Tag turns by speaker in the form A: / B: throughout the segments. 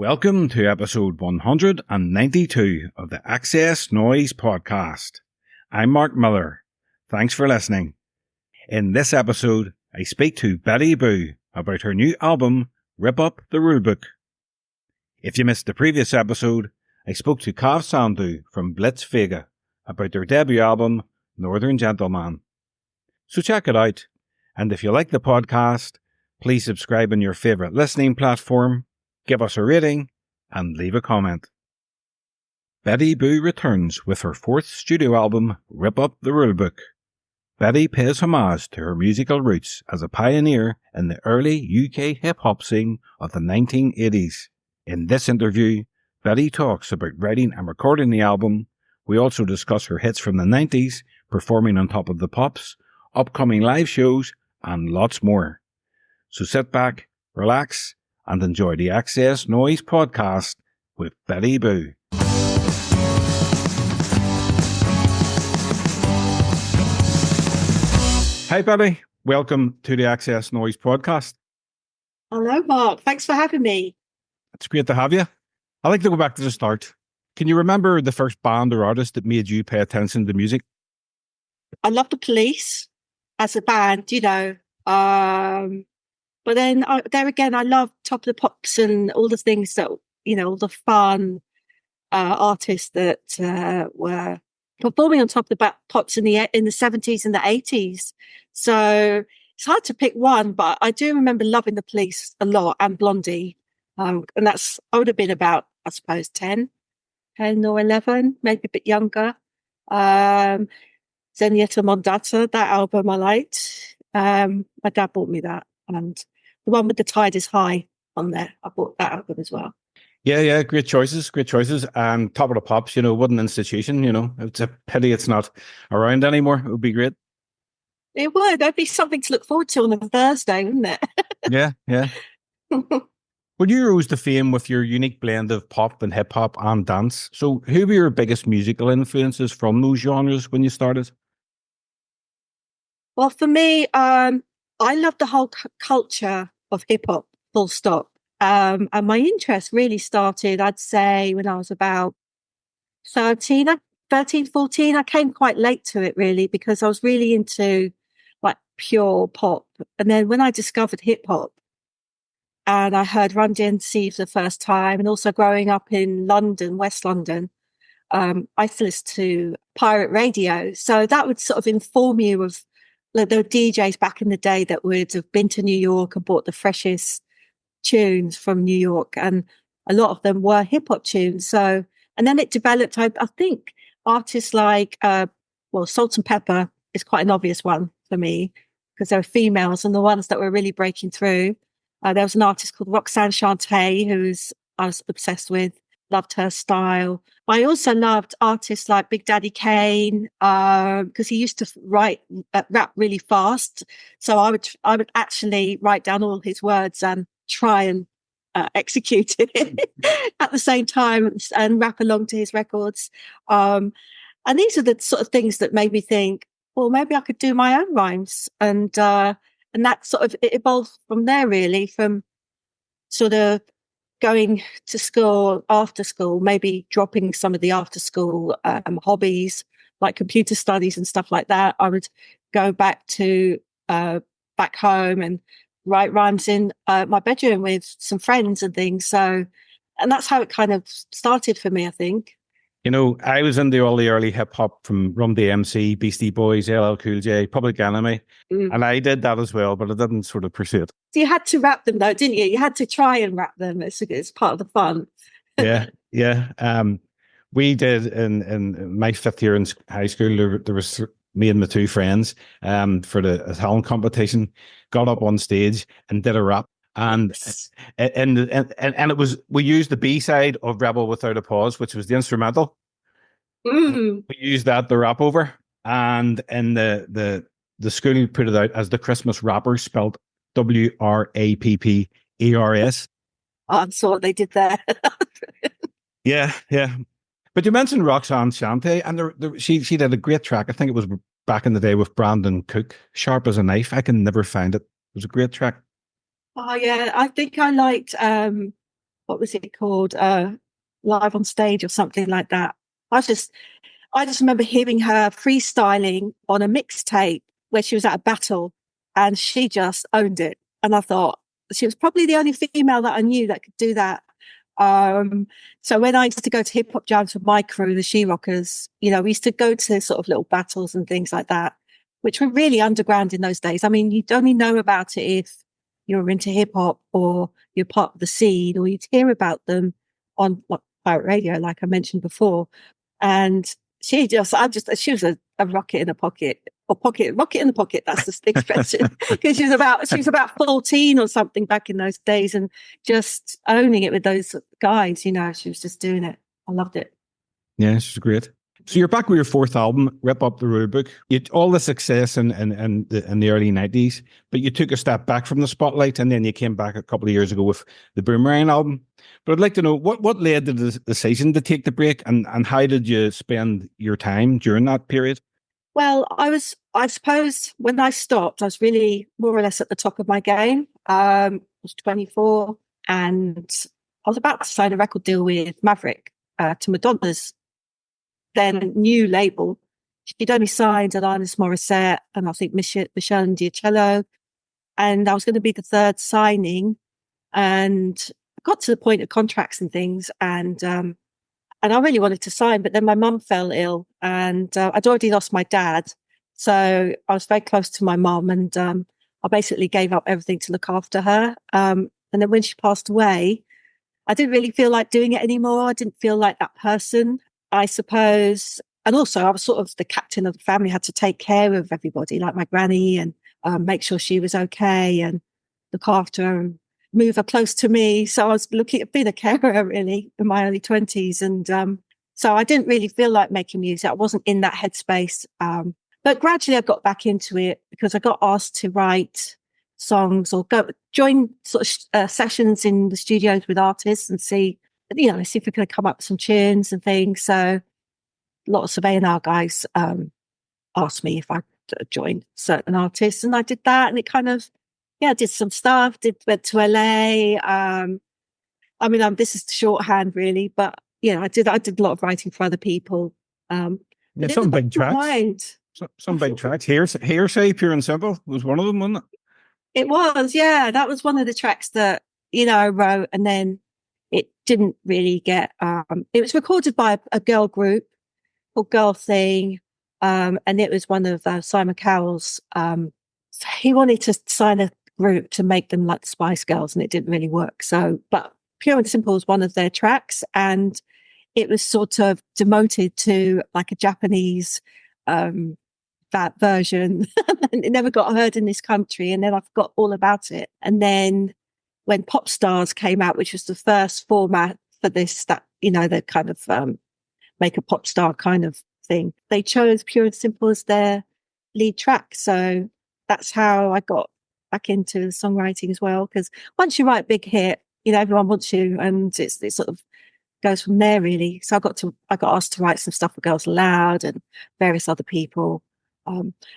A: Welcome to episode 192 of the XS Noize Podcast. I'm Mark Millar. Thanks for listening. In this episode, I speak to Betty Boo about her new album, Rip Up The Rulebook. If you missed the previous episode, I spoke to Caz Sandu from Blitz Vega about their debut album, Northern Gentleman. So check it out, and if you like the podcast, please subscribe on your favourite listening platform, give us a rating, and leave a comment. Betty Boo returns with her fourth studio album, Rip Up The Rulebook. Betty pays homage to her musical roots as a pioneer in the early UK hip-hop scene of the 1980s. In this interview, Betty talks about writing and recording the album. We also discuss her hits from the 90s, performing on Top of the Pops, upcoming live shows, and lots more. So sit back, relax, and enjoy the XS Noize Podcast with Betty Boo. Hi Betty, welcome to the XS Noize Podcast.
B: Hello Mark, thanks for having me.
A: It's great to have you. I'd like to go back to the start. Can you remember the first band or artist that made you pay attention to music?
B: I love the Police as a band, but then there again, I love Top of the Pops and all the things that, all the fun artists that were performing on Top of the Pops in the 70s and the 80s. So it's hard to pick one, but I do remember loving the Police a lot and Blondie. And I would have been about, I suppose, 10 or 11, maybe a bit younger. Zenyatta Mondata, that album I liked. My dad bought me that. And the one with The Tide Is High on there, I bought that album as well.
A: Yeah, great choices. And Top of the Pops, what an institution, It's a pity it's not around anymore. It would be great.
B: It would. That'd be something to look forward to on a Thursday, wouldn't it?
A: Yeah. Well, you rose to fame with your unique blend of pop and hip hop and dance. So who were your biggest musical influences from those genres when you started?
B: Well, for me, I love the whole culture of hip hop, full stop. And my interest really started, I'd say, when I was about 13, 14. I came quite late to it, really, because I was really into like pure pop. And then when I discovered hip hop and I heard Run DMC for the first time, and also growing up in London, West London, I used to listen to pirate radio. So that would sort of inform you of the DJs back in the day that would have been to New York and bought the freshest tunes from New York. And a lot of them were hip hop tunes. So, and then it developed, I think artists like, Salt and Pepper is quite an obvious one for me because they were females and the ones that were really breaking through. There was an artist called Roxanne Shante, I was obsessed with, loved her style. I also loved artists like Big Daddy Kane because he used to rap really fast. So I would actually write down all his words and try and execute it at the same time and rap along to his records. And these are the sort of things that made me think, well, maybe I could do my own rhymes. And that sort of, it evolved from there, really, from sort of going to school, after school, maybe dropping some of the after school hobbies like computer studies and stuff like that. I would go back to back home and write rhymes in my bedroom with some friends and things. So, and that's how it kind of started for me, I think.
A: I was into all the early hip hop from Run DMC, Beastie Boys, LL Cool J, Public Enemy, and I did that as well, but I didn't sort of pursue it.
B: So you had to rap them though, didn't you? You had to try and rap them. It's part of the fun.
A: Yeah. We did in my fifth year in high school. There was me and my two friends for the talent competition. Got up on stage and did a rap. And it was, we used the B-side of Rebel Without a Pause, which was the instrumental. We used that to rap over, and in the school put it out as the Christmas Rappers, spelled WRAPPERS.
B: I saw what they did there.
A: Yeah. But you mentioned Roxanne Shante, and she did a great track. I think it was back in the day with Brandon Cook, Sharp as a Knife. I can never find it. It was a great track.
B: Oh yeah, I think I liked what was it called? Live on Stage or something like that. I just remember hearing her freestyling on a mixtape where she was at a battle and she just owned it. And I thought she was probably the only female that I knew that could do that. So when I used to go to hip hop jams with my crew, the She Rockers, we used to go to sort of little battles and things like that, which were really underground in those days. I mean, you'd only know about it if you're into hip hop or you're part of the scene, or you'd hear about them on pirate radio, like I mentioned before. And she was a rocket in a pocket, or rocket in the pocket. That's the expression. Because she was about 14 or something back in those days, and just owning it with those guys. She was just doing it. I loved it.
A: Yeah, she's great. So you're back with your fourth album, Rip Up The Rulebook. You had all the success in the early 90s, but you took a step back from the spotlight, and then you came back a couple of years ago with the Boomerang album. But I'd like to know, what led to the decision to take the break, and how did you spend your time during that period?
B: Well, I suppose when I stopped, I was really more or less at the top of my game. I was 24 and I was about to sign a record deal with Maverick, to Madonna's then new label. She'd only signed Alanis Morissette and I think Michelle and Diacello. And I was going to be the third signing. And I got to the point of contracts and things. And I really wanted to sign, but then my mum fell ill and I'd already lost my dad. So I was very close to my mum, and I basically gave up everything to look after her. And then when she passed away, I didn't really feel like doing it anymore. I didn't feel like that person, I suppose. And also I was sort of the captain of the family, had to take care of everybody, like my granny, and make sure she was okay and look after her and move her close to me. So I was looking at being a carer really in my early 20s. And so I didn't really feel like making music. I wasn't in that headspace. But gradually I got back into it because I got asked to write songs or join sort of sessions in the studios with artists and see if we could come up with some tunes and things. So a lot of A&R guys asked me if I could join certain artists, and I did that, and it kind of, I did some stuff, went to LA. This is shorthand really, but I did a lot of writing for other people.
A: Some big tracks. Some big tracks. Hearsay, Pure and Simple was one of them, wasn't it?
B: It was, yeah. That was one of the tracks that, I wrote, and then it didn't really get, it was recorded by a girl group called Girl Thing. And it was one of Simon Cowell's, he wanted to sign a group to make them like the Spice Girls, and it didn't really work. So, but Pure and Simple was one of their tracks, and it was sort of demoted to like a Japanese that version. And it never got heard in this country, and then I forgot all about it. And then when Pop Stars came out, which was the first format for this, that the kind of make a pop star kind of thing, they chose Pure and Simple as their lead track. So that's how I got back into songwriting as well, because once you write a big hit, everyone wants you, and it sort of goes from there really. So I got asked to write some stuff for Girls Aloud and various other people.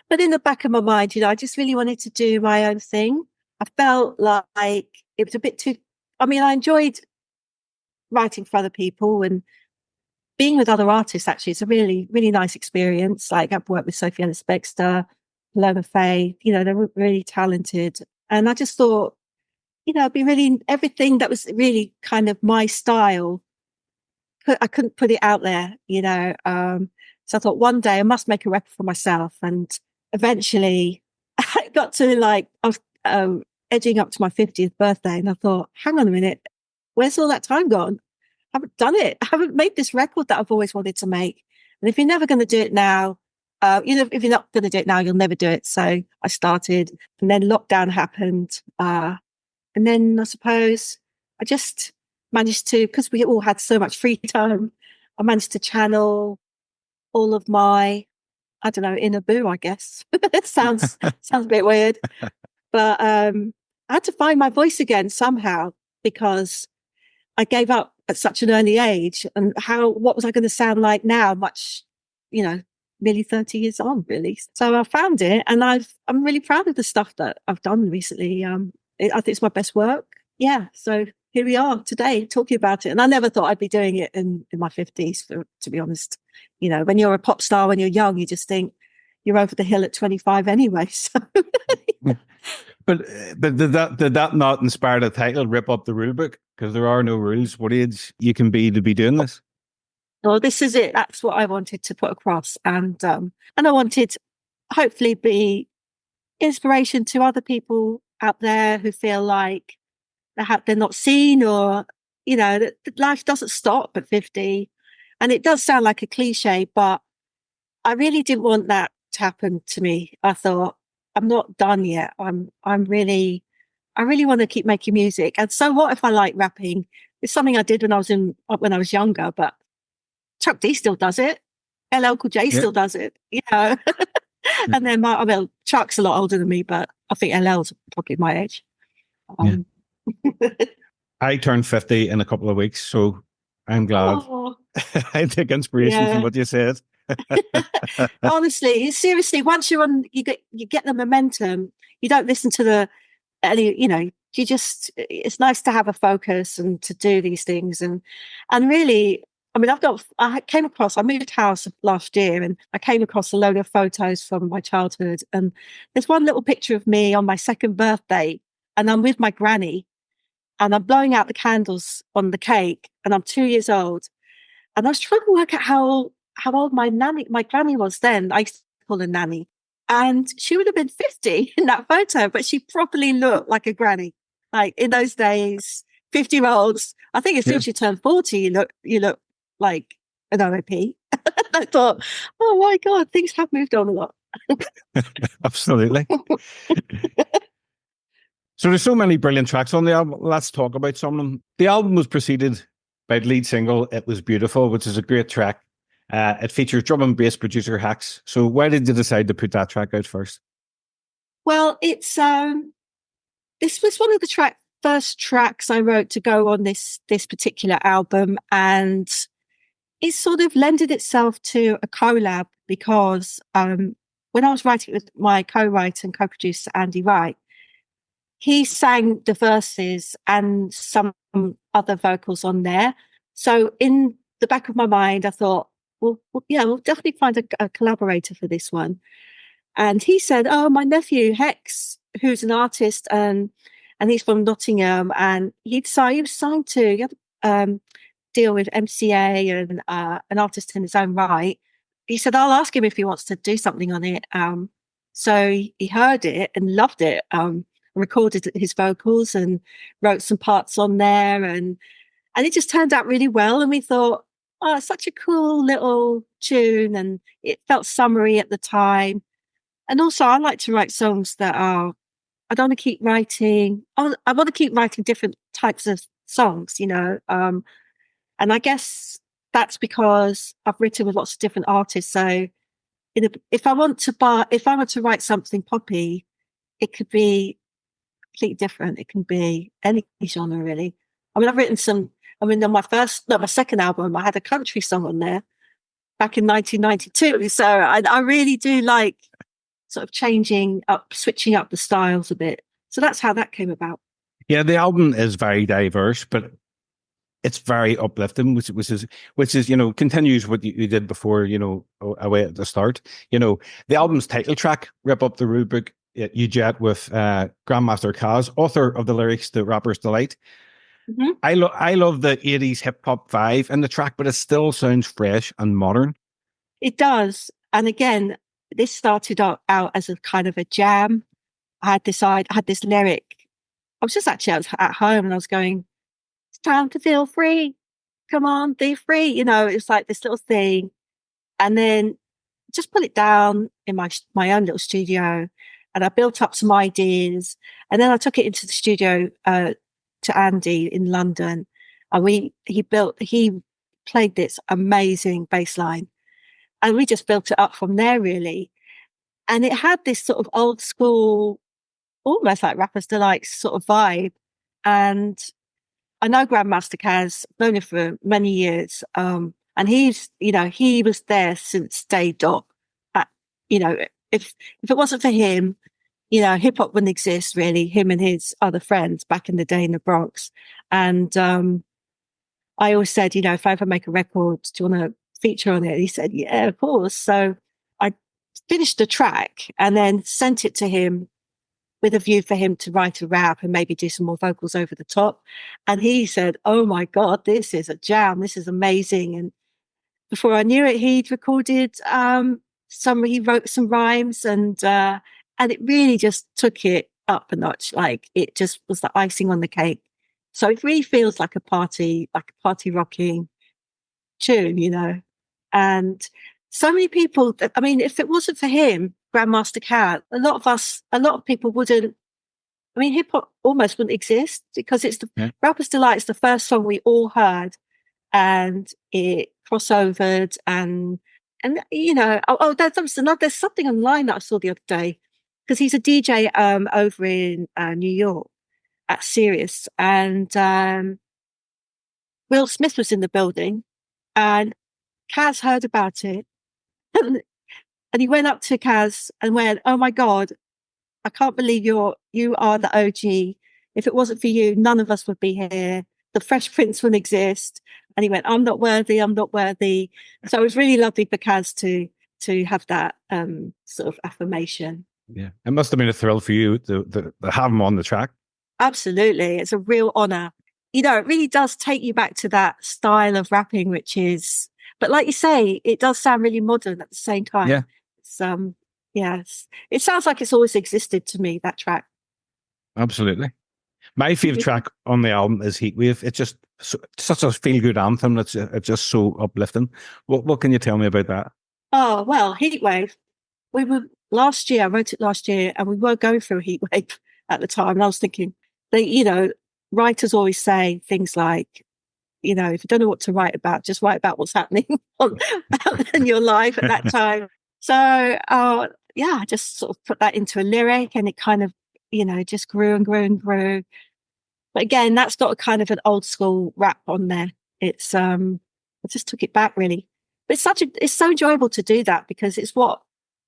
B: But in the back of my mind, I just really wanted to do my own thing. I felt like it was a bit too, I enjoyed writing for other people and being with other artists. Actually, it's a really, really nice experience. Like I've worked with Sophie Ellis-Bextor, Paloma Faye, they're really talented. And I just thought, it'd be really everything that was really kind of my style. I couldn't put it out there, So I thought one day I must make a record for myself. And eventually I got to I was edging up to my 50th birthday, and I thought, hang on a minute, where's all that time gone? I haven't done it. I haven't made this record that I've always wanted to make. And if you're never going to do it now, if you're not going to do it now, you'll never do it. So I started, and then lockdown happened. And then I suppose I just managed to, because we all had so much free time, I managed to channel all of my, inner boo, I guess. It sounds a bit weird. But I had to find my voice again somehow, because I gave up at such an early age. And what was I going to sound like now, much, nearly 30 years on, really. So I found it, and I'm really proud of the stuff that I've done recently. I think it's my best work. Yeah. So here we are today talking about it. And I never thought I'd be doing it in my 50s, to be honest. You know, when you're a pop star, when you're young, you just think you're over the hill at 25 anyway. So.
A: But did that not inspire the title, Rip Up The Rulebook? Because there are no rules. What age you can be to be doing this?
B: Well, this is it. That's what I wanted to put across. And I wanted hopefully be inspiration to other people out there who feel like they're not seen, or, you know, that life doesn't stop at 50. And it does sound like a cliche, but I really didn't want that to happen to me. I thought, I'm not done yet. I really want to keep making music. And so what if I like rapping? It's something I did when I was younger, but Chuck D still does it. LL Cool J still does it, you know. And then Chuck's a lot older than me, but I think LL's probably my age.
A: I turned 50 in a couple of weeks, so I'm glad. I take inspiration from what you said.
B: Honestly, seriously, once you're on, you get the momentum. You don't listen to you know, it's nice to have a focus and to do these things. And really, I mean, I moved house last year, and I came across a load of photos from my childhood. And there's one little picture of me on my second birthday, and I'm with my granny, and I'm blowing out the candles on the cake, and I'm 2 years old. And I was trying to work out how old my granny was then. I used to call her nanny. And she would have been 50 in that photo, but she properly looked like a granny. Like in those days, 50-year-olds, I think as soon as you turn 40, you look like an OAP. I thought, oh my God, things have moved on a lot.
A: Absolutely. So there's so many brilliant tracks on the album. Let's talk about some of them. The album was preceded by the lead single, It Was Beautiful, which is a great track. It features drum and bass producer Hacks. So why did you decide to put that track out first?
B: Well, it's this was one of the first tracks I wrote to go on this particular album, and it sort of lended itself to a collab because when I was writing with my co-writer and co-producer Andy Wright, he sang the verses and some other vocals on there. So in the back of my mind, I thought, well, we'll definitely find a collaborator for this one. And he said, oh, my nephew, Hex, who's an artist, and he's from Nottingham, and he was signed to deal with MCA and an artist in his own right. He said, I'll ask him if he wants to do something on it. So he heard it and loved it, recorded his vocals and wrote some parts on there. And it just turned out really well. And we thought, oh, it's such a cool little tune. And it felt summery at the time. And also I like to write songs that I don't want to keep writing. I want to keep writing different types of songs, you know. And I guess that's because I've written with lots of different artists. So if I want to write something poppy, it could be completely different. It can be any genre, really. I mean, I've written on my second album, I had a country song on there back in 1992. So I really do like sort of switching up the styles a bit. So that's how that came about.
A: Yeah, the album is very diverse, but it's very uplifting, which is, you know, continues what you did before, you know, away at the start. You know, the album's title track, Rip Up The Rulebook, you duet with Grandmaster Caz, author of the lyrics to Rapper's Delight. Mm-hmm. I love the 80s hip-hop vibe in the track, but it still sounds fresh and modern.
B: It does. And again, this started out as a kind of a jam. I had this lyric. I was at home and I was going, it's time to feel free. Come on, be free. You know, it's like this little thing. And then just put it down in my own little studio. And I built up some ideas. And then I took it into the studio to Andy in London. And he played this amazing bass line. And we just built it up from there, really. And it had this sort of old school, almost like Rapper's Delight sort of vibe. And I know Grandmaster Caz, known him for many years. And he was there since day dot. You know, if it wasn't for him, hip hop wouldn't exist really, him and his other friends back in the day in the Bronx. And I always said, if I ever make a record, do you want to feature on it? And he said, yeah, of course. So I finished the track and then sent it to him with a view for him to write a rap and maybe do some more vocals over the top. And he said, oh my God, this is a jam. This is amazing. And before I knew it, he'd recorded he wrote some rhymes and it really just took it up a notch. Like it just was the icing on the cake. So it really feels like a party rocking tune, and so many people, if it wasn't for him, Grandmaster Caz, a lot of people wouldn't, hip hop almost wouldn't exist because it's Rapper's Delight is the first song we all heard and it crossovered and there's something online that I saw the other day because he's a DJ over in New York at Sirius and Will Smith was in the building and Caz heard about it and he went up to Caz and went, oh my God, I can't believe you are the OG. If it wasn't for you, none of us would be here. The Fresh Prince wouldn't exist. And he went, I'm not worthy. So it was really lovely for Caz to have that sort of affirmation.
A: Yeah. It must have been a thrill for you to have him on the track.
B: Absolutely. It's a real honor. It really does take you back to that style of rapping, which is, but like you say, it does sound really modern at the same time.
A: Yeah.
B: It's, yes. It sounds like it's always existed to me, that track.
A: Absolutely. My favourite track on the album is Heatwave. It's just such a feel-good anthem. It's just so uplifting. What can you tell me about that?
B: Oh, well, Heatwave. I wrote it last year, and we were going through a heatwave at the time. And I was thinking, writers always say things like, if you don't know what to write about, just write about what's happening in your life at that time. So, I just sort of put that into a lyric and it kind of, just grew and grew and grew. But again, that's got a kind of an old school rap on there. It's, I just took it back really. But it's so enjoyable to do that because it's what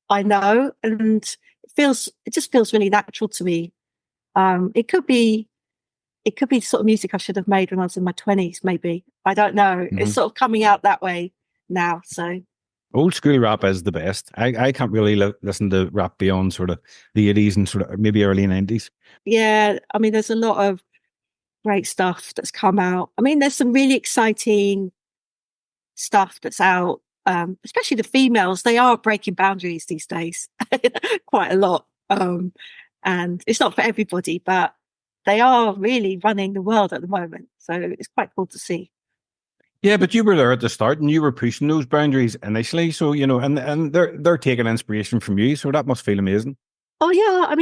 B: I know and it just feels really natural to me. It could be the sort of music I should have made when I was in my 20s, maybe. I don't know. Mm-hmm. It's sort of coming out that way now. So
A: old school rap is the best. I can't really listen to rap beyond sort of the 80s and sort of maybe early 90s.
B: Yeah. There's a lot of great stuff that's come out. There's some really exciting stuff that's out, especially the females. They are breaking boundaries these days quite a lot. And it's not for everybody, but they are really running the world at the moment. So it's quite cool to see.
A: Yeah, but you were there at the start and you were pushing those boundaries initially. So, and they're taking inspiration from you. So that must feel amazing.
B: Oh, yeah.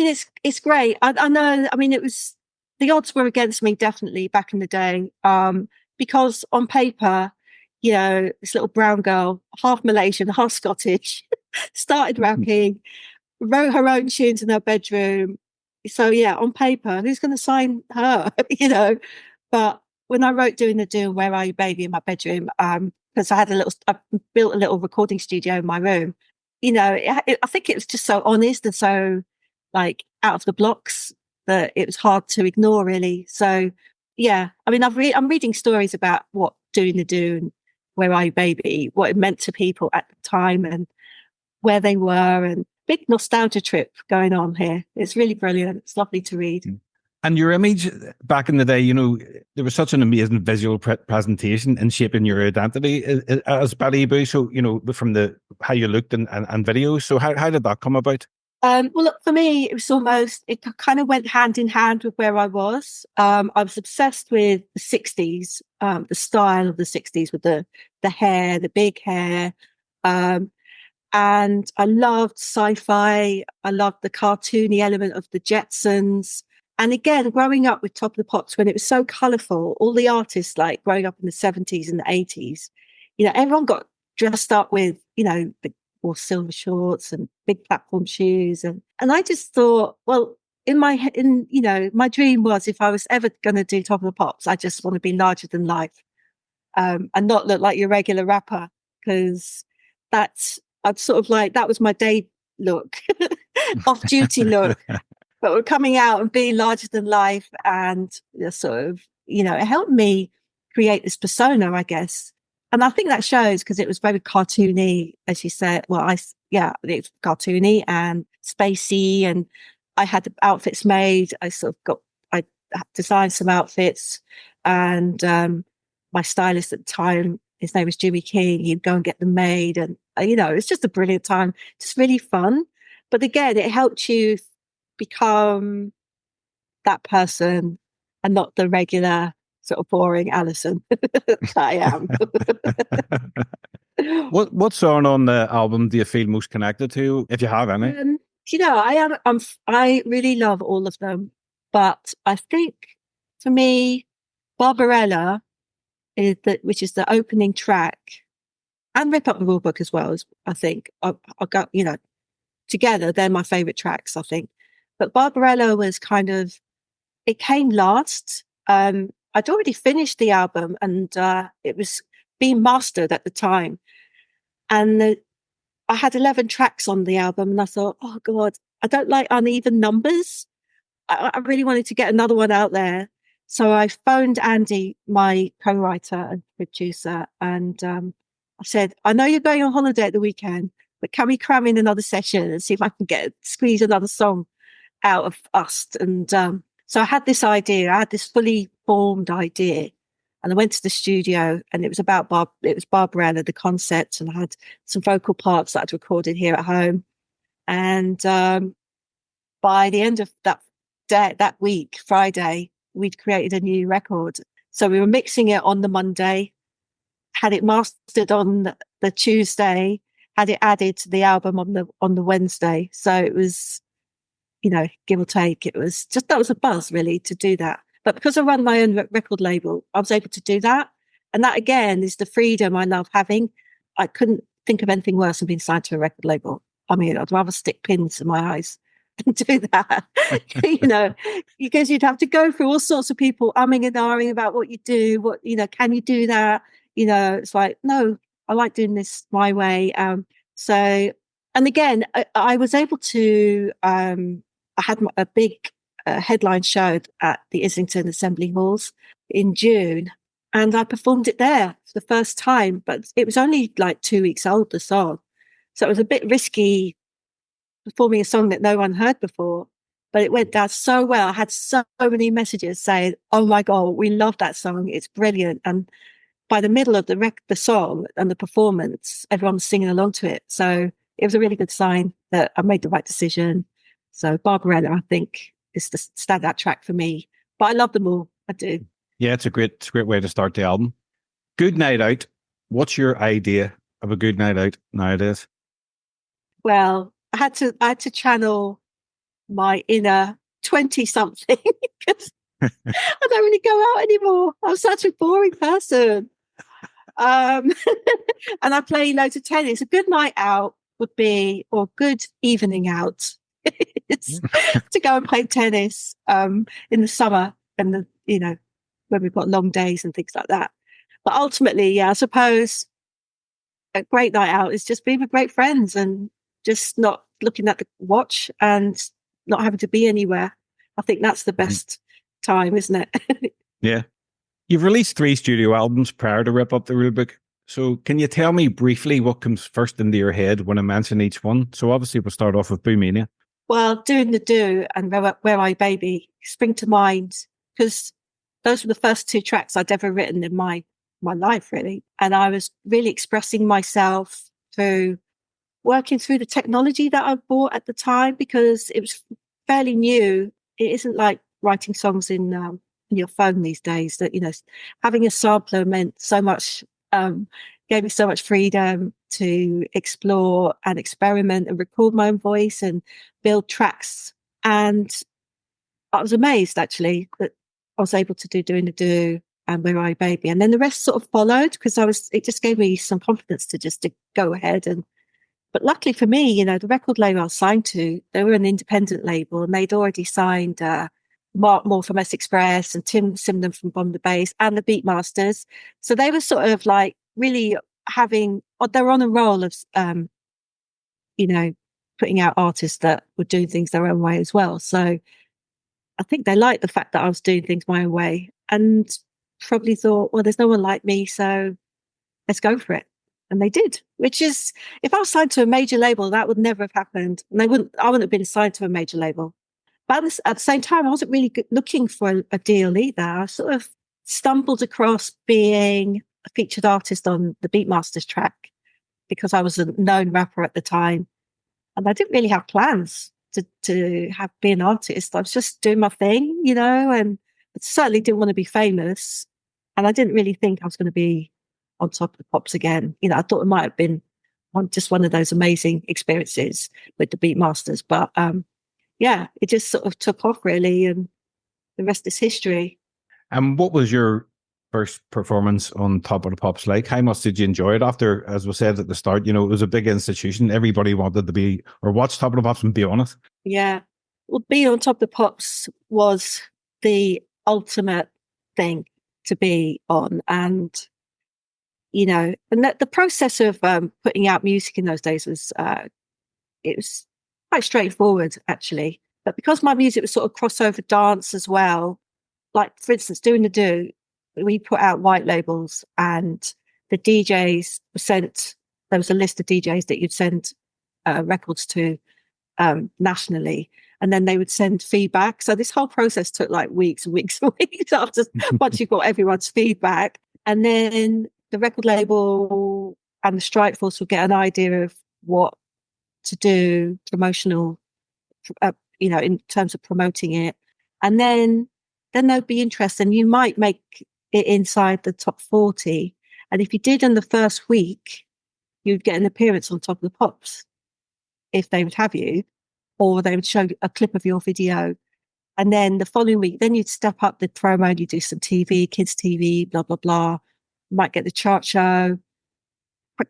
B: It's great. I know. It was, the odds were against me definitely back in the day. Because on paper, this little brown girl, half Malaysian, half Scottish, started rapping, wrote her own tunes in her bedroom. So yeah, on paper, who's going to sign her? But when I wrote "Doing the Do" and "Where Are You, Baby" in my bedroom, because I built a little recording studio in my room. I think it was just so honest and so like out of the blocks that it was hard to ignore, really. So yeah, I'm reading stories about what "Doing the Do" and "Where Are You, Baby," what it meant to people at the time and where they were, and big nostalgia trip going on here. It's really brilliant. It's lovely to read.
A: And your image back in the day, there was such an amazing visual presentation in shaping your identity as Betty Boo. So, from how you looked and videos. So how did that come about?
B: Well, look, for me, it kind of went hand in hand with where I was. I was obsessed with the 60s, the style of the 60s with the hair, the big hair. And I loved sci-fi. I loved the cartoony element of the Jetsons. And again, growing up with Top of the Pops, when it was so colourful, all the artists like growing up in the 70s and the 80s, everyone got dressed up with, wore silver shorts and big platform shoes. And I just thought, well, my dream was if I was ever going to do Top of the Pops, I just want to be larger than life and not look like your regular rapper, because I'd sort of like, that was my day look, off duty look. but were coming out and being larger than life. And sort of, it helped me create this persona, I guess. And I think that shows because it was very cartoony, as you said. Well, it's cartoony and spacey, and I had the outfits made. I designed some outfits, and my stylist at the time, his name was Jimmy King. He'd go and get them made, and it's just a brilliant time, just really fun. But again, it helped you become that person and not the regular sort of boring Alison that I am.
A: What song on the album do you feel most connected to, if you have any?
B: I really love all of them, but I think for me, Barbarella which is the opening track, and Rip Up The Rulebook as well. I think I'll go, together they're my favorite tracks, I think. But Barbarella was it came last. I'd already finished the album, and it was being mastered at the time. And I had 11 tracks on the album, and I thought, oh God, I don't like uneven numbers. I really wanted to get another one out there. So I phoned Andy, my co-writer and producer, and I said, I know you're going on holiday at the weekend, but can we cram in another session and see if I can squeeze another song out of us? And so I had this idea. I had this fully formed idea, and I went to the studio, and it was about Barbarella, the concept, and I had some vocal parts that I'd recorded here at home. And by the end of that week, Friday, we'd created a new record. So we were mixing it on the Monday, had it mastered on the Tuesday, had it added to the album on the Wednesday. So it was, give or take, that was a buzz really to do that. But because I run my own record label, I was able to do that. And that again is the freedom I love having. I couldn't think of anything worse than being signed to a record label. I mean, I'd rather stick pins in my eyes than do that, because you'd have to go through all sorts of people umming and ahhing about what you do, can you do that? It's like, no, I like doing this my way. So, and again, I was able to, I had a big headline show at the Islington Assembly Halls in June, and I performed it there for the first time, but it was only like 2 weeks old, the song. So it was a bit risky performing a song that no one heard before, but it went down so well. I had so many messages saying, oh my God, we love that song. It's brilliant. And by the middle of the song and the performance, everyone was singing along to it. So it was a really good sign that I made the right decision. So Barbarella, I think, is the standout track for me, but I love them all. I do.
A: Yeah, it's a great way to start the album. Good night out. What's your idea of a good night out nowadays?
B: Well, I had to channel my inner 20-something because I don't really go out anymore. I'm such a boring person. And I play loads of tennis. A good night out would be, or good evening out, is to go and play tennis in the summer and when we've got long days and things like that. But ultimately, I suppose a great night out is just being with great friends and just not looking at the watch and not having to be anywhere. I think that's the best time, isn't it?
A: Yeah. You've released 3 studio albums prior to Rip Up The Rulebook. So can you tell me briefly what comes first into your head when I mention each one? So obviously we'll start off with Boomania.
B: Well, Doing the Do and Where I Baby spring to mind because those were the first 2 tracks I'd ever written in my life, really. And I was really expressing myself through working through the technology that I bought at the time because it was fairly new. It isn't like writing songs in your phone these days that, having a sampler meant so much, gave me so much freedom to explore and experiment and record my own voice and build tracks. And I was amazed actually that I was able to do Doing the Do and Where I Baby. And then the rest sort of followed because it just gave me some confidence to go ahead. But luckily for me, the record label I was signed to, they were an independent label and they'd already signed Mark Millar from S Express and Tim Simnham from Bomb the Bass and the Beatmasters. So they were sort of like really they were on a roll of, putting out artists that were doing things their own way as well. So I think they liked the fact that I was doing things my own way and probably thought, well, there's no one like me, so let's go for it. And they did, which is, if I was signed to a major label, that would never have happened. And I wouldn't have been signed to a major label. But at the same time, I wasn't really looking for a deal either. I sort of stumbled across being a featured artist on the Beatmasters track because I was a known rapper at the time. And I didn't really have plans to be an artist. I was just doing my thing, you know, and I certainly didn't want to be famous. And I didn't really think I was going to be on Top of the Pops again. You know, I thought it might have been just one of those amazing experiences with the Beatmasters. But yeah, it just sort of took off really, and the rest is history.
A: And what was your first performance on Top of the Pops like? How much did you enjoy it after, as we said at the start, you know, it was a big institution. Everybody wanted to be or watch Top of the Pops and be on it. Yeah.
B: Well, being on Top of the Pops was the ultimate thing to be on. And, you know, and the process of putting out music in those days was, it was quite straightforward, actually. But because my music was sort of crossover dance as well, like, for instance, doing the Do, we put out white labels and the DJs were sent, there was a list of DJs that you'd send records to nationally, and then they would send feedback. So this whole process took like weeks and weeks and weeks after once you got everyone's feedback. And then the record label and the strike force would get an idea of what to do promotional, you know, in terms of promoting it. And then they'd be interested, and you might make it inside the top 40. And if you did in the first week, you'd get an appearance on Top of the Pops if they would have you, or they would show a clip of your video. And then the following week, then you'd step up the promo and you do some TV, kids TV, blah, blah, blah. You might get the chart show,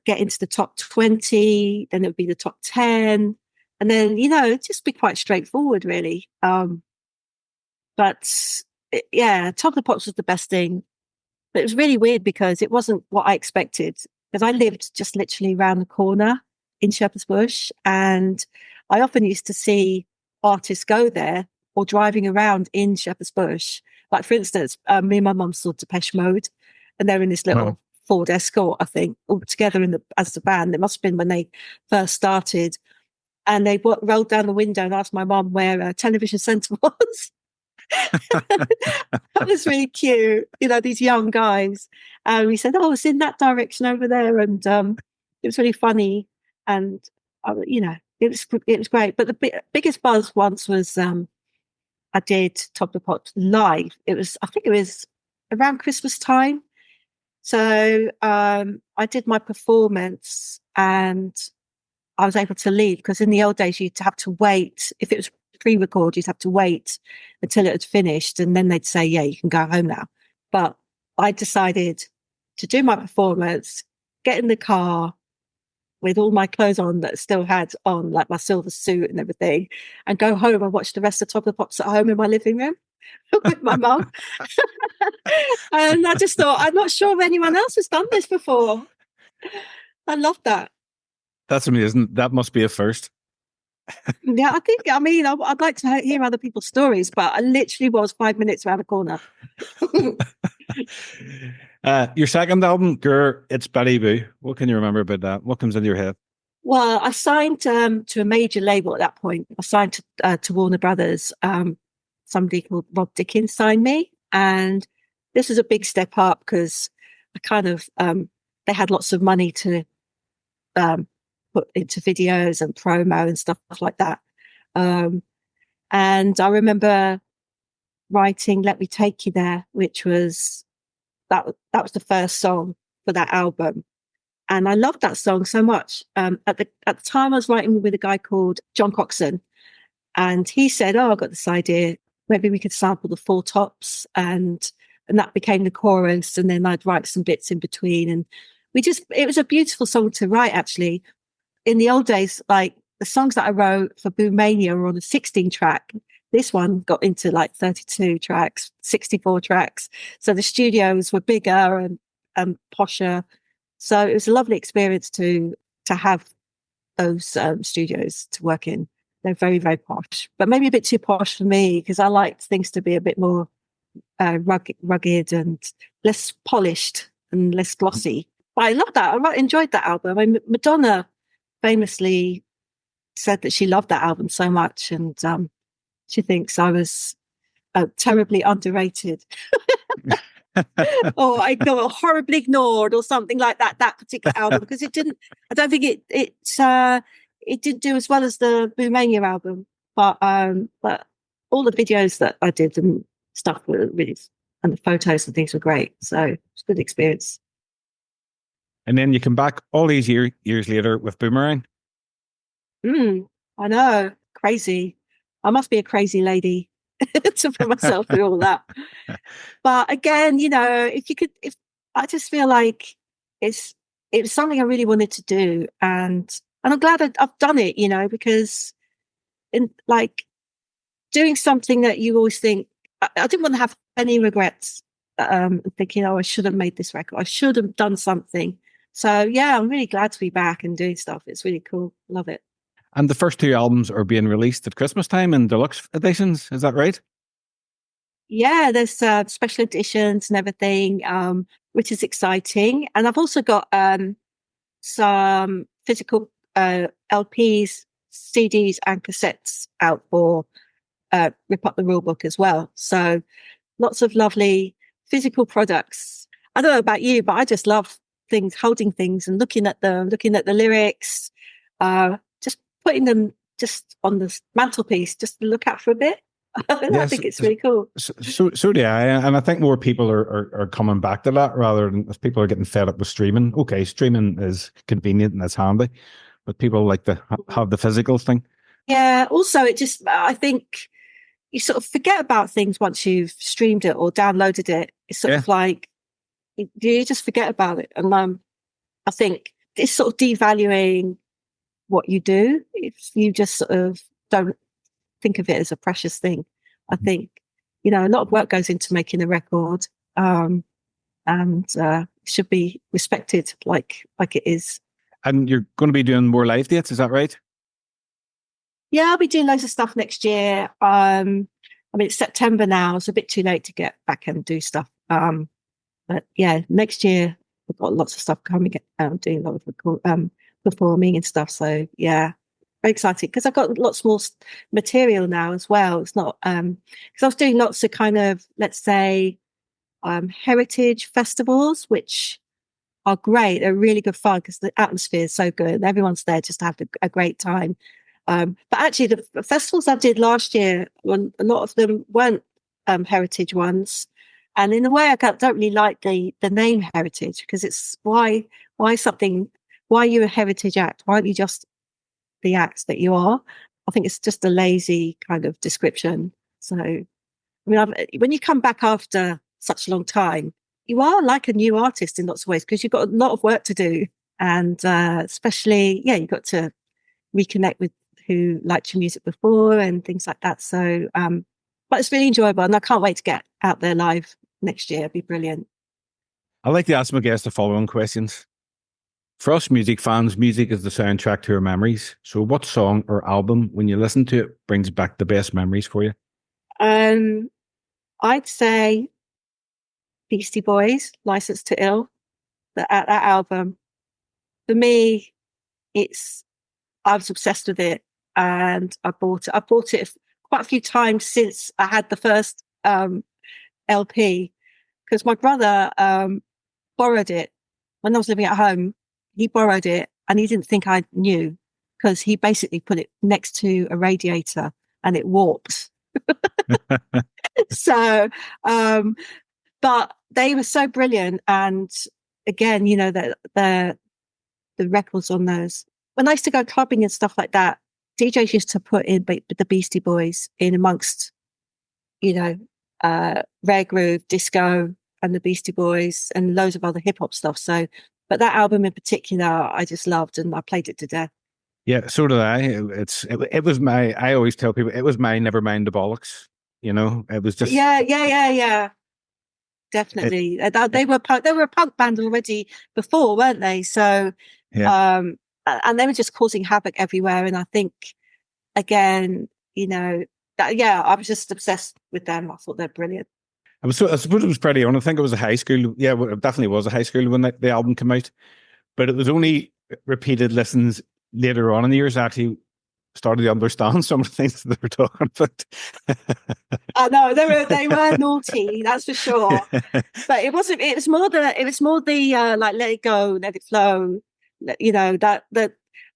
B: get into the top 20, then it would be the top 10. And then, you know, it'd just be quite straightforward, really. But yeah, Top of the Pops was the best thing. But it was really weird because it wasn't what I expected. Because I lived just literally around the corner in Shepherd's Bush. And I often used to see artists go there or driving around in Shepherd's Bush. Like, for instance, me and my mum saw Depeche Mode, and they're in this little Ford Escort, I think, all together as the band. It must have been when they first started. And they rolled down the window and asked my mum where Television Centre was. That was really cute, you know, these young guys. And we said, oh, it's in that direction over there. And it was really funny. And, you know, it was great. But the biggest buzz once was I did Top of the Pops live. I think it was around Christmas time. So I did my performance and I was able to leave, because in the old days you'd have to wait. If it was pre-record, you'd have to wait until it had finished, and then they'd say, yeah, you can go home now. But I decided to do my performance, get in the car with all my clothes on that I still had on, like my silver suit and everything, and go home and watch the rest of Top of the Pops at home in my living room with my mum. And I just thought, I'm not sure if anyone else has done this before. I love that.
A: That's amazing. That must be a first.
B: Yeah, I'd like to hear other people's stories, but I literally was 5 minutes around the corner.
A: Your second album, Girl, It's Betty Boo. What can you remember about that? What comes into your head?
B: Well, I signed to a major label at that point. I signed to Warner Brothers. Somebody called Rob Dickens signed me. And this was a big step up because I kind of, they had lots of money to put into videos and promo and stuff like that. And I remember writing Let Me Take You There, which was, that was the first song for that album. And I loved that song so much. At the time I was writing with a guy called John Coxon, and he said, oh, I got this idea. Maybe we could sample the Four Tops, and that became the chorus. And then I'd write some bits in between. And it was a beautiful song to write, actually. In the old days, like the songs that I wrote for Boom Mania were on a 16 track. This one got into like 32 tracks, 64 tracks. So the studios were bigger and posher. So it was a lovely experience to have those studios to work in. They're very, very posh, but maybe a bit too posh for me because I like things to be a bit more rugged and less polished and less glossy. But I love that. I enjoyed that album. I mean, Madonna famously said that she loved that album so much, and she thinks I was terribly underrated. Or I got horribly ignored or something like that particular album, because I don't think it didn't do as well as the Boomania album, but all the videos that I did and stuff were really, and the photos and things were great, so it's a good experience.
A: And then you come back all these years later with Boomerang.
B: I know, crazy. I must be a crazy lady to put myself through all that. But again, if I just feel like it was something I really wanted to do, and I'm glad I've done it, because in like doing something that you always think, I didn't want to have any regrets, thinking, I should have made this record, I should have done something. So yeah, I'm really glad to be back and doing stuff. It's really cool. Love it.
A: And the first 2 albums are being released at Christmas time in deluxe editions. Is that right?
B: Yeah, there's special editions and everything, which is exciting. And I've also got some physical LPs, CDs and cassettes out for Rip Up The Rulebook as well. So lots of lovely physical products. I don't know about you, but I just love things, holding things and looking at them, looking at the lyrics, just putting them just on the mantelpiece, just to look at for a bit. I think it's really cool.
A: So do I, and I think more people are coming back to that, rather than if people are getting fed up with streaming. Okay, streaming is convenient and it's handy, but people like to have the physical thing. Yeah.
B: Also, I think you sort of forget about things once you've streamed it or downloaded it. It's sort of like you just forget about it, and I think it's sort of devaluing what you do if you just sort of don't think of it as a precious thing. I think, a lot of work goes into making a record, and should be respected like it is.
A: And you're going to be doing more live dates, is that right?
B: Yeah, I'll be doing loads of stuff next year. I mean, it's September now. It's a bit too late to get back and do stuff. But yeah, next year I've got lots of stuff coming. Doing a lot of performing and stuff. So yeah, very excited because I've got lots more material now as well. It's not because I was doing lots of kind of, let's say, heritage festivals, which are great. They're really good fun because the atmosphere is so good. Everyone's there just to have a great time. But actually, the festivals I did last year, a lot of them weren't heritage ones. And in a way, I don't really like the name heritage, because it's why are you a heritage act? Why aren't you just the acts that you are? I think it's just a lazy kind of description. So, I mean, when you come back after such a long time, you are like a new artist in lots of ways, because you've got a lot of work to do. And especially, you've got to reconnect with who liked your music before and things like that. So, but it's really enjoyable, and I can't wait to get out there live next year. It'd be brilliant.
A: I like to ask my guests the following questions. For us music fans, music is the soundtrack to our memories. So what song or album, when you listen to it, brings back the best memories for you?
B: I'd say Beastie Boys, License to Ill. That album, for me, I was obsessed with it, and I bought it quite a few times since I had the first LP, because my brother borrowed it when I was living at home. He borrowed it, and he didn't think I knew, because he basically put it next to a radiator and it warped. So, but they were so brilliant. And again, the records on those. When I used to go clubbing and stuff like that, DJs used to put in the Beastie Boys in amongst, rare groove, disco, and the Beastie Boys, and loads of other hip hop stuff. So, but that album in particular, I just loved, and I played it to death.
A: Yeah, so did I. It was my. I always tell people it was my Never Mind the Bollocks. It was just.
B: Yeah. Definitely, they were a punk band already before, weren't they? So,
A: yeah.
B: and they were just causing havoc everywhere. And I think, again, I was just obsessed with them. I thought they're brilliant.
A: I suppose it was pretty on. I think it was a high school. Yeah, it definitely was a high school when the album came out. But it was only repeated listens later on in the years I actually started to understand some of the things that they were talking about.
B: I know they were naughty, that's for sure. But it wasn't. It was more the like let it go, let it flow.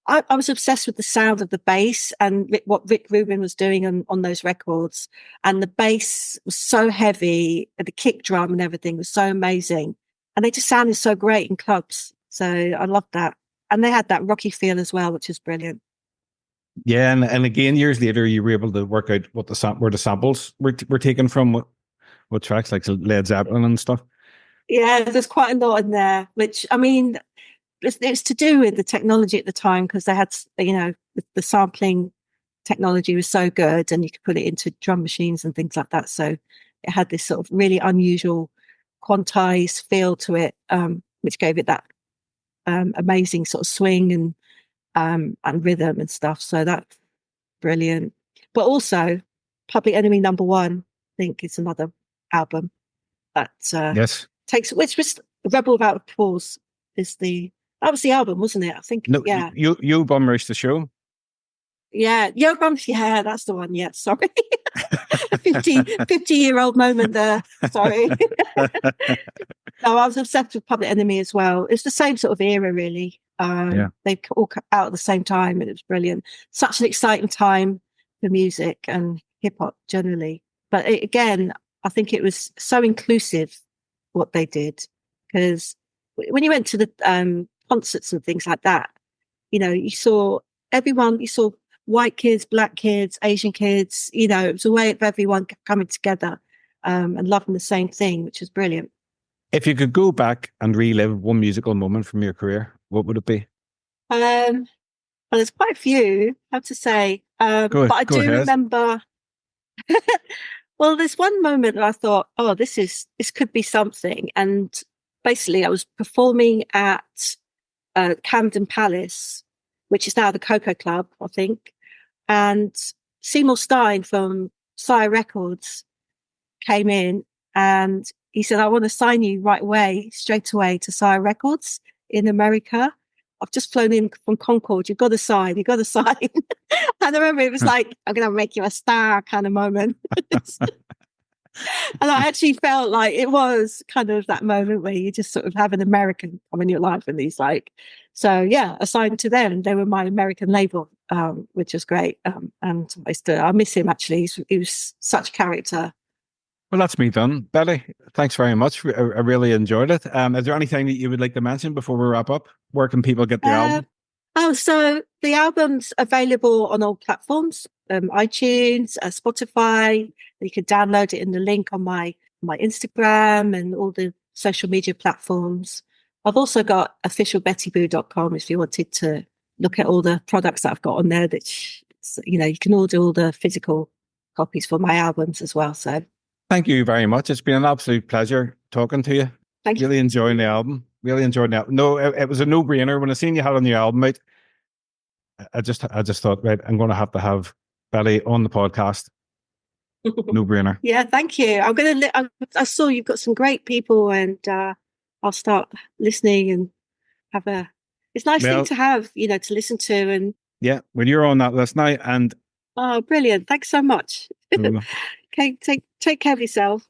B: I was obsessed with the sound of the bass and what Rick Rubin was doing on those records. And the bass was so heavy, and the kick drum and everything was so amazing. And they just sounded so great in clubs. So I loved that. And they had that rocky feel as well, which is brilliant.
A: Yeah, and again, years later, you were able to work out where the samples were taken from, what tracks, like Led Zeppelin and stuff.
B: Yeah, there's quite a lot in there, which, I mean, it's to do with the technology at the time, because they had, the sampling technology was so good, and you could put it into drum machines and things like that. So it had this sort of really unusual quantized feel to it, which gave it that amazing sort of swing and rhythm and stuff. So that's brilliant. But also, Public Enemy No. 1, I think, is another album that
A: yes,
B: which was Rebel Without a Pause that was the album, wasn't it? I think.
A: No,
B: yeah.
A: Yo Bum Rush the Show.
B: Yeah, Yo Bum. Yeah, that's the one. Yeah, sorry. 50-year-old moment there. Sorry. No, I was obsessed with Public Enemy as well. It's the same sort of era, really. They all come out at the same time, and it was brilliant. Such an exciting time for music and hip hop generally. But again, I think it was so inclusive what they did, because when you went to the concerts and things like that, you saw everyone. You saw white kids, black kids, Asian kids. It was a way of everyone coming together and loving the same thing, which was brilliant.
A: If you could go back and relive one musical moment from your career, what would it be?
B: Well, there's quite a few, I have to say. But I do remember. Well, there's one moment that I thought, oh, this could be something. And basically, I was performing at Camden Palace, which is now the Cocoa Club, I think. And Seymour Stein from Sire Records came in, and he said, I want to sign you straight away to Sire Records in America. I've just flown in from Concord. You've got to sign. And I remember it was like, I'm going to make you a star kind of moment. And I actually felt like it was kind of that moment where you just sort of have an American come in your life, and he's like, so yeah, assigned to them. They were my American label, which was great. And I miss him, actually. He was such a character.
A: Well, that's me done. Betty, thanks very much. I really enjoyed it. Is there anything that you would like to mention before we wrap up? Where can people get the album?
B: So the album's available on all platforms, iTunes, Spotify. You can download it in the link on my Instagram and all the social media platforms. I've also got officialbettyboo.com if you wanted to look at all the products that I've got on there. That you can order all the physical copies for my albums as well. So
A: thank you very much. It's been an absolute pleasure talking to you.
B: Thank you.
A: Really enjoying the album. No, it was a no-brainer. When I seen you had a new album out, I just thought, right, I'm going to have Betty on the podcast. No-brainer.
B: Yeah, thank you. I saw you've got some great people, and I'll start listening and it's a nice thing to have, to listen to. And
A: yeah, when you're on that list now, and
B: oh, brilliant. Thanks so much. Okay, take care of yourself.